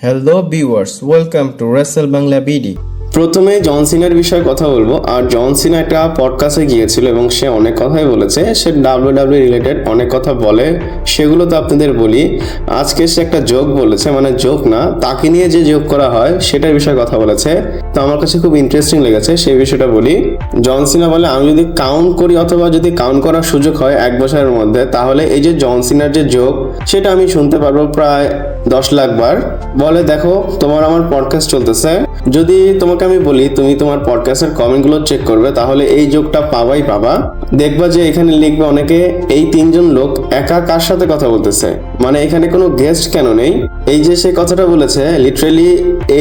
Hello viewers, welcome to Wrestle Bangla BD. প্রথমে জন সিনার বিষয়ে কথা বলবো। আর জন সিনা একটা পডকাস্টে গিয়েছিল এবং সে অনেক কথাই বলেছে। সে ডাব্লিউডাব্লিউ রিলেটেড অনেক কথা বলে, সেগুলো তো আপনাদের বলি। আজকে সে একটা জোক বলেছে, মানে জোক না, তাকে নিয়ে যে জোক করা হয় সেটার বিষয়ে কথা বলেছে। তো আমার কাছে খুব ইন্টারেস্টিং লেগেছে, সেই বিষয়টা বলি। জন সিনা বলে, আমি যদি কাউন্ট করি অথবা যদি কাউন্ট করার সুযোগ হয় 1 বছরের মধ্যে, তাহলে এই যে জন সিনার যে জোক সেটা আমি শুনতে পারবো প্রায় 10 লাখ বার। বলে, দেখো তোমার আমার পডকাস্ট চলতেছে, যদি তোমাকে আমি বলি তুমি তোমার পডকাস্টের কমেন্টগুলো চেক করবে, তাহলে এই জোকটা পাবা। দেখবা যে এখানে লিখবে অনেকে, এই 3জন লোক একা কার সাথে কথা বলতেছে, মানে এখানে কোনো গেস্ট কেন নেই। এই যে সে কথাটা বলেছে, লিটারালি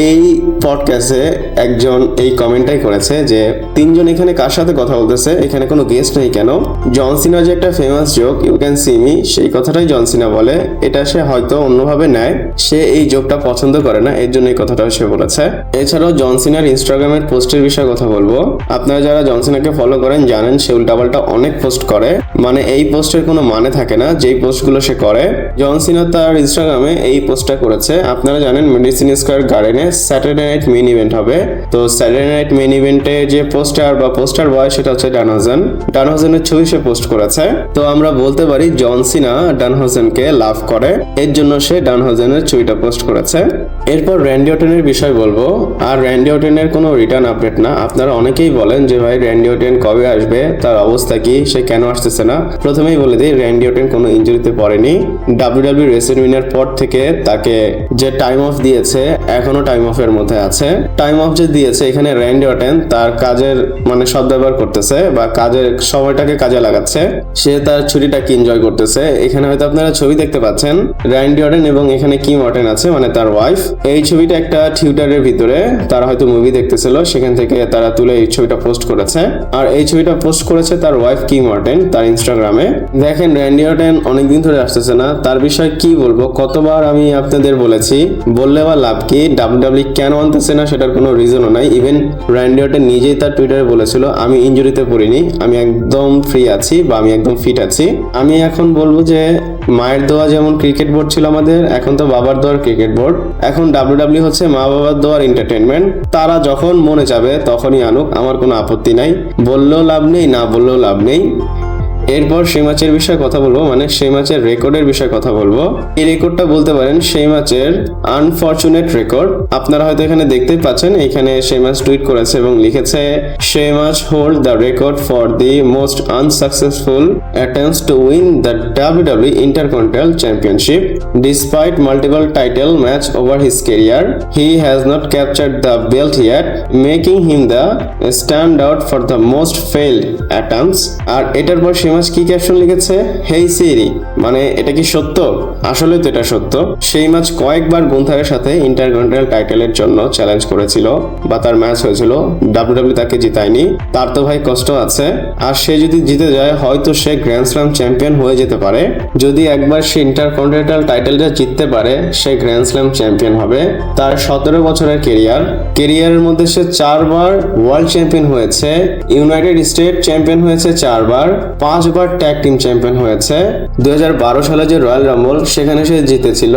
এই পডকাস্টে একজন এই কমেন্টটাই করেছে যে 3জন এখানে কার সাথে কথা বলতেছে, এখানে কোনো গেস্ট নেই কেন। জন সিনা যে একটা famous joke you can see me, সেই কথাটাই জন সিনা বলে। এটা সে হয়তো অন্যভাবে নেয়, সে এই জোকটা পছন্দ করে না, এর জন্য এই কথাটা সে বলেছে। এছাড়াও জন সিনার ইনস্টাগ্রামের পোস্টের বিষয়ে কথা বলবো। আপনারা যারা জন সিনাকে ফলো করেন জানেন সে উল্টাপাল্টা অনেক পোস্ট করে, মানে এই পোস্টের কোনো মানে থাকে না যেই পোস্টগুলো সে করে। জন সিনা তার ইনস্টাগ্রামে এই পোস্টটা করেছে। আপনারা জানেন মেডিসিন স্কয়ার গার্ডেনে স্যাটারডে নাইট মেইন ইভেন্ট হবে। তো স্যাটারডে নাইট মেইন ইভেন্টে যে পোস্টার বয় সেটা হচ্ছে ডানহাউজেনের ছবি সে পোস্ট করেছে। তো আমরা বলতে পারি জন সিনা ডানহাউজেনকে লাভ করে, এর জন্য সে ডানহাউজেনের ছবিটা পোস্ট করেছে। এরপর র্যান্ডি অর্টনের বিষয় বলবো। আর র্যান্ডি অর্টনের কোনো রিটার্ন আপডেট না। আপনারা অনেকেই বলেন যে ভাই র্যান্ডি অর্টন কবে আসবে, তার অবস্থা কি, সে কেন আসতেছে না। প্রথমেই বলে দিই, র্যান্ডি অর্টন কোনো ইনজুরিতে পড়েনি। ডাব্লিউডাব্লিউ রেসলম্যানিয়ার পর থেকে তাকে যে টাইম অফ দিয়েছে, এখনো টাইম অফের মধ্যে আছে। টাইম অফ যে দিয়েছে, এখানে র্যান্ডি অর্টন তার কাজের মানে সদ্ব্যবহার করতেছে বা কাজের সময়টাকে কাজে লাগাচ্ছে, সে তার ছুটিটাকে এনজয় করতেছে। এখানে হয়তো আপনারা ছবি দেখতে পাচ্ছেন র্যান্ডি অর্টন এবং এখানে কিম অর্টন আছে, মানে তার ওয়াইফ। এই ছবিটা একটা থিয়েটারের ভিতরে তারা হয়তো মুভি দেখতেছিল, সেখান থেকে তারা তুলে এই ছবিটা পোস্ট করেছে। আর এই ছবিটা পোস্ট করেছে তার ওয়াইফ কিম অর্টন তার ইনস্টাগ্রামে। দেখেন র্যান্ডি অর্টন অনেকদিন ধরে আসতেছে না, তার বিষয়ে কি বলবো, কতবার আমি আপনাদের বলেছি, বললে বা লাভ কি, ডাব্লিউডাব্লিউ কেন আনতেছে না সেটার কোনো রিজনও নাই। ইভেন র্যান্ডি অর্টন নিজেই তার টুইটারে বলেছিল, আমি ইনজুরিতে পড়িনি, আমি একদম ফ্রি আছি বা আমি একদম ফিট আছি। আমি এখন বলবো যে মায়ের দোয়া যেমন ক্রিকেট বোর্ড ছিল আমাদের, এখন তো বাবার দোয়ার ক্রিকেট বোর্ড। এখন ডাব্লিউডাব্লিউ হচ্ছে মা বাবার দোয়ার এন্টারটেনমেন্ট। তারা যখন মনে যাবে তখনই আনুক, আমার কোনো আপত্তি নাই, বললেও লাভ নেই, না বললেও লাভ নেই। এরপর সেই ম্যাচের বিষয়ে কথা বলবো, মানে সেই ম্যাচের রেকর্ডের বিষয়ে কথা বলবো। এই রেকর্ডটা বলতে পারেন সেই ম্যাচের আনফরচুনেট রেকর্ড। আপনারা হয়তো এখানে দেখতেই পাচ্ছেন, এখানে সেই ম্যাচ টুইট করেছে এবং লিখেছে, সেই match hold the record for the most unsuccessful attempts to win the WW intercontinental championship despite multiple title match over his career. He has not captured the belt yet, making him the stand out for the most failed attempts. আর এটার পর মাস কি caption লিখেছে, হেই সিরি, মানে এটা কি সত্য? আসলে তো এটা সত্য। সেই ম্যাচ কয়েকবার গুন্থারের সাথে ইন্টারকন্টিনেন্টাল টাইটেলের জন্য চ্যালেঞ্জ করেছিল বা তার ম্যাচ হয়েছিল, ডাব্লিউডাব্লিউ তাকে জিতায়নি। তার তো ভাই কষ্ট আছে। আর সে যদি জিতে যায় হয়তো সে গ্র্যান্ড স্ল্যাম চ্যাম্পিয়ন হয়ে যেতে পারে। যদি একবার সে ইন্টারকন্টিনেন্টাল টাইটেলটা জিততে পারে, সে গ্র্যান্ড স্ল্যাম চ্যাম্পিয়ন হবে। তার 17 বছরের কেরিয়ারের মধ্যে সে 4বার ওয়ার্ল্ড চ্যাম্পিয়ন হয়েছে, ইউনাইটেড স্টেট চ্যাম্পিয়ন হয়েছে 4বার, 5বার ট্যাগ টিম চ্যাম্পিয়ন হয়েছে। 2012 সালে যে রয়্যাল রাম্বল সেখানে সে জিতেছিল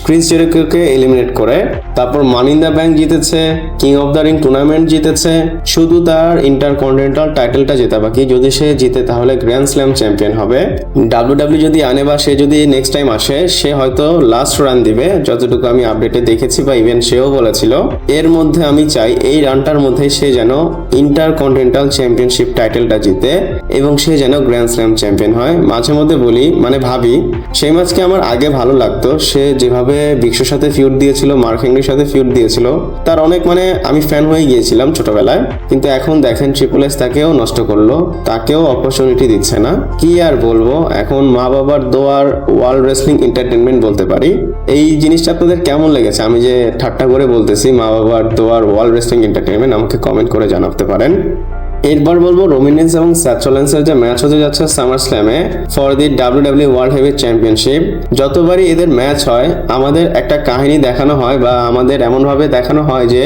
ক্রিস জেরিকোকে এলিমিনেট করে। তারপর মানি ইন দ্য ব্যাংক জিতেছে, king of the ring tournament জিতেছে। শুধু তার ইন্টারকন্টিনেন্টাল টাইটেলটা জেতা বাকি। যদি সে জিতে তাহলে গ্র্যান্ড স্ল্যাম চ্যাম্পিয়ন হবে। ডাব্লিউডাব্লিউ যদি আনে বা সে যদি নেক্সট টাইম আসে, সে হয়তো লাস্ট রান দিবে, যতটুকু আমি আপডেটে দেখেছি বা ইভেন সেও বলেছিল। এর মধ্যে আমি চাই এই রানটার মধ্যে সে যেন ইন্টারকন্টিনেন্টাল চ্যাম্পিয়নশিপ টাইটেলটা জিতে এবং সে যেন গ্র্যান্ড স্ল্যাম চ্যাম্পিয়ন হয়। মাঝে মধ্যে বলি, মানে ভাবি, সেই ম্যাচকে আমার আগে ভালো লাগতো। সে যেভাবে বিক্সের সাথে ফিউড দিয়েছিল, মার্ক হেনরির সাথে ফিউড দিয়েছিল, তার অনেক মানে আমি ফ্যান হয়ে গিয়েছিলাম ছোটবেলায়। কিন্তু এখন দেখেন ট্রিপল এস তাকেও নষ্ট করলো, তাকেও অপরচুনিটি দিচ্ছে না। কি আর বলবো, এখন মা বাবার দোয়ার ওয়ার্ল্ড রেসলিং এন্টারটেনমেন্ট বলতে পারি। এই জিনিসটা আপনাদের কেমন লেগেছে? আমি যে ঠাট্টা করে বলতেছি মা বাবার দোয়ার ওয়ার্ল্ড রেসলিং এন্টারটেনমেন্ট, আমাকে কমেন্ট করে জানাতে পারেন। এরপর বলবো রোমান রেইন্স এবং সেথ রলিন্সের যে ম্যাচ হতে যাচ্ছে সামার স্ল্যামে for the WW world heavyweight championship. যতবারই এদের ম্যাচ হয় আমাদের একটা কাহিনী দেখানো হয় বা আমাদের এমনভাবে দেখানো হয় যে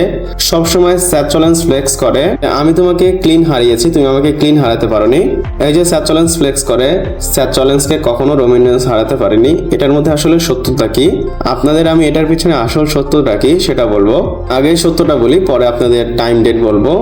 সবসময় সেথ রলিন্স ফ্লেক্স করে আমি তোমাকে ক্লিন হারিয়েছি, তুমি আমাকে ক্লিন হারাতে পারোনি। এই যে সেথ রলিন্স ফ্লেক্স করে, সেথ রলিন্সকে কখনো রোমান রেইন্স হারাতে পারেনি। এটার মধ্যে আসলে সত্যতা কি? আপনাদের আমি এটার পিছনে আসল সত্যটা কি সেটা বলবো। আগে সত্যটা বলি, পরে আপনাদের টাইম ডেট বলবো।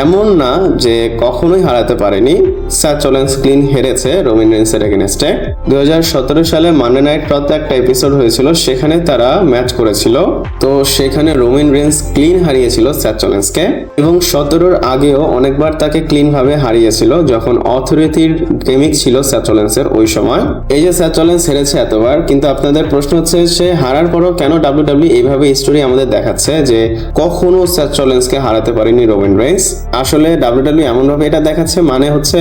এমন না যে কখনোই হারাতে পারেনি, সেথ রলিন্স ক্লিন হেরেছে রোমান রেইন্সের এগেনস্টে। 2017 সালে মানডে নাইট রতে একটা এপিসোড হয়েছিল, সেখানে তারা ম্যাচ করেছিল। তো সেখানে রোমান রেইন্স ক্লিন হারিয়েছিল সেথ রলিন্সকে এবং 17-র আগেও অনেকবার তাকে ক্লিন ভাবে হারিয়েছিল যখন অথরিটির গেমিক ছিল সেথ রলিন্সের ওই সময়। এই যে সেথ রলিন্স হেরেছে এতবার, কিন্তু আপনাদের প্রশ্ন হচ্ছে সে হারার পরও কেন ডাব্লিউডাব্লিউ এইভাবে স্টোরি আমাদের দেখাচ্ছে যে কখনো সেথ রলিন্সকে হারাতে পারেনি রোমান রেইন্স। আসলে ডাব্লিউডাব্লিউ এমন ভাবে এটা দেখাচ্ছে মানে হচ্ছে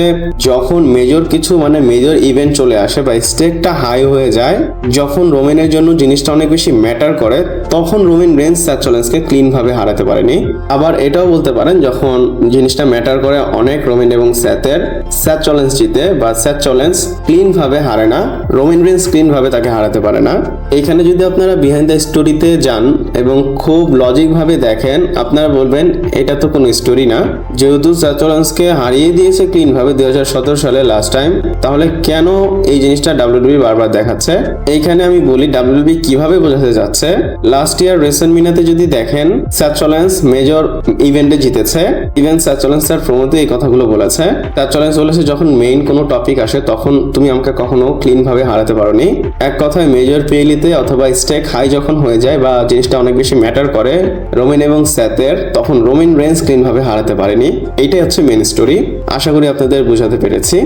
যখন মেজর কিছু মানে মেজর ইভেন্ট চলে আসে বা স্টেকটা হাই হয়ে যায়, যখন রোমানের জন্য জিনিসটা অনেক বেশি ম্যাটার করে, তখন রোমান রেইন্স সেথ রলিন্সকে ক্লিন ভাবে হারাতে পারেনি। আবার এটাও বলতে পারেন যখন জিনিসটা ম্যাটার করে অনেক রোমান এবং সেথের, সেথ রলিন্স জিতে বা সেথ রলিন্স ক্লিন ভাবে হারে না, রোমান রেইন্স ক্লিন ভাবে তাকে হারাতে পারে না। এইখানে যদি আপনারা বিহাইন্ড দ্য স্টোরিতে যান এবং খুব লজিক ভাবে দেখেন, আপনারা বলবেন এটা তো কোনো স্টোরি না। যেহেতু সেথ রলিন্সকে হারিয়ে দিয়েছে ক্লিন ভাবে 2017 সালে লাস্ট টাইম, তাহলে কেন এই জিনিসটা ডাব্লিউডাব্লিউ বারবার দেখাচ্ছে? এইখানে আমি বলি ডাব্লিউডাব্লিউ কিভাবে বোঝাতে যাচ্ছে। লাস্ট ইয়ার রেসলম্যানিয়াতে যদি দেখেন সেথ রলিন্স মেজর ইভেন্টে জিতেছে, ইভেন সেথ রলিন্স তার প্রমোতে এই কথাগুলো বলেছে। সেথ রলিন্স বলেছে যখন মেইন কোনো টপিক আসে তখন তুমি আমাকে কখনো ক্লিন ভাবে হারাতে পারোনি। এক কথায় মেজর পেলিতে অথবা স্টেক হাই যখন হয়ে যায় বা জিনিসটা অনেক বেশি ম্যাটার করে রোমান এবং সেথের, তখন রোমান রেইন্স ক্লিন ভাবে হারাতে পারেনি। এইটাই হচ্ছে মেইন স্টোরি। আশা করি আপনাদের বোঝাতে পেরেছি।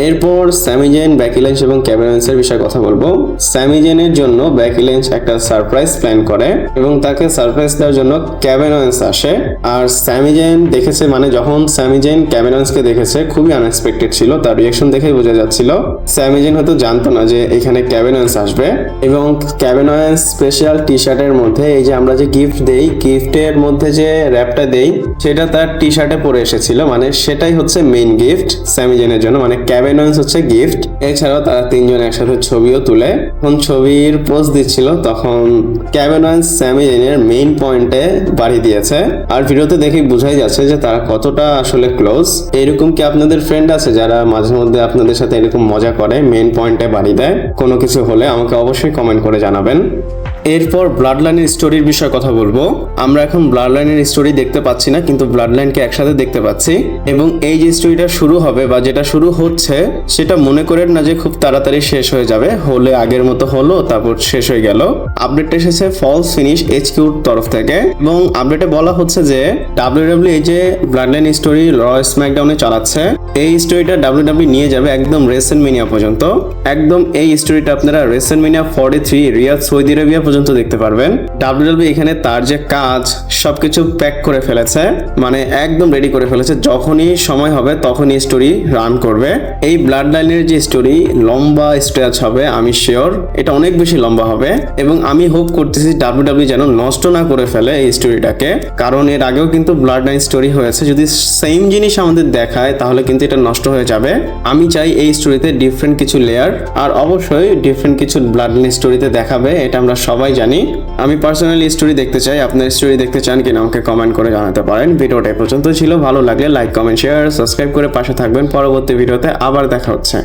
এরপর স্যামি জেন, বেকি লিঞ্চ এবং কেভিন ওয়েন্সের বিষয়ে কথা বলবো। স্যামি জেনের জন্য বেকি লিঞ্চ একটা সারপ্রাইজ প্ল্যান করে এবং তাকে সারপ্রাইজ দেওয়ার জন্য কেভিন ওয়েন্স আসে। আর স্যামি জেন দেখেছে মানে যখন স্যামি জেন কেভিন ওয়েন্সকে দেখেছে খুবই আনএক্সপেক্টেড ছিল, তার রিয়াকশন দেখেই বোঝা যাচ্ছিল স্যামি জেন হয়তো জানতো না যে এখানে কেভিন ওয়েন্স আসবে। এবং কেভিন ওয়েন্স স্পেশাল টি শার্টের মধ্যে এই যে আমরা যে গিফট দেই, গিফটের মধ্যে যে র্যাপটা দেই সেটা তার টি শার্টে পরে এসেছিল, মানে সেটাই হচ্ছে মেইন গিফট স্যামি জেনের জন্য, মানে কেভিন ওয়েন্স হচ্ছে গিফট। এছাড়াও তারা তিনজন একসাথে ছবিও তুলে যখন ছবির পোজ দিচ্ছিল তখন কেভিন ওয়েন্স স্যামি জেনের মেইন পয়েন্টে বাড়ি দিয়েছে। আর ভিডিওতে দেখে বোঝাই যাচ্ছে যে তারা কতটা আসলে ক্লোজ। এরকম কি আপনাদের ফ্রেন্ড আছে যারা মাঝে মধ্যে আপনাদের সাথে এরকম মজা করে মেইন পয়েন্টে বাড়ি দেয়? কোনো কিছু হলে আমাকে অবশ্যই কমেন্ট করে জানাবেন। এরপর ব্লাড লাইনের স্টোরির বিষয়ে কথা বলবো। আমরা এখন ব্লাড লাইনের স্টোরি দেখতে পাচ্ছি না, কিন্তু ব্লাড লাইনকে একসাথে দেখতে পাচ্ছি। এবং এই যে স্টোরিটা শুরু হবে বা যেটা শুরু হচ্ছে সেটা মনে করেন না যে খুব তাড়াতাড়ি শেষ হয়ে যাবে, হলে আগের মতো হলো তারপর শেষ হয়ে গেল। আপডেটটা এসেছে ফলস ফিনিশ HQ'র তরফ থেকে এবং আপডেটে বলা হচ্ছে যে ডাব্লিউডাব্লিউ এই যে ব্লাড লাইন স্টোরি র স্ম্যাকডাউনে চালাচ্ছে, এই স্টোরিটা ডাব্লিউডাব্লিউ নিয়ে যাবে একদম রেসলম্যানিয়া পর্যন্ত। একদম এই স্টোরিটা আপনারা রেসলম্যানিয়া 43 রিয়াদ সৌদি আরবিয়া পর্যন্ত দেখতে পারবেন। ডাব্লিউডাব্লিউ এখানে তার যে কাজ সবকিছু প্যাক করে ফেলেছে, মানে একদম রেডি করে ফেলেছে। যখনই সময় হবে তখনই স্টোরি রান করবে। এই ব্লাড লাইনের যে স্টোরি লম্বা স্ট্রেচ হবে, আমি শিওর এটা অনেক বেশি লম্বা হবে এবং আমি হোপ করতেছি ডাব্লিউডাব্লিউ যেন নষ্ট না করে ফেলে এই স্টোরিটাকে, কারণ এর আগেও কিন্তু ব্লাড লাইন স্টোরি হয়েছে। যদি সেম জিনিস আমাদের দেখায় তাহলে কিন্তু এটা নষ্ট হয়ে যাবে। আমি চাই এই স্টোরিতে ডিফারেন্ট কিছু লেয়ার, আর অবশ্যই ডিফারেন্ট কিছু ব্লাড লাইন স্টোরিতে দেখাবে, এটা আমরা সবাই জানি। আমি পার্সোনালি স্টোরি দেখতে চাই, আপনার স্টোরি দেখতে চান কিনা আমাকে কমেন্ট করে জানাতে পারেন। ভিডিওটা এই পর্যন্ত ছিল, ভালো লাগলে লাইক, কমেন্ট, শেয়ার, সাবস্ক্রাইব করে পাশে থাকবেন। পরবর্তী ভিডিওতে আবার দেখা হচ্ছে।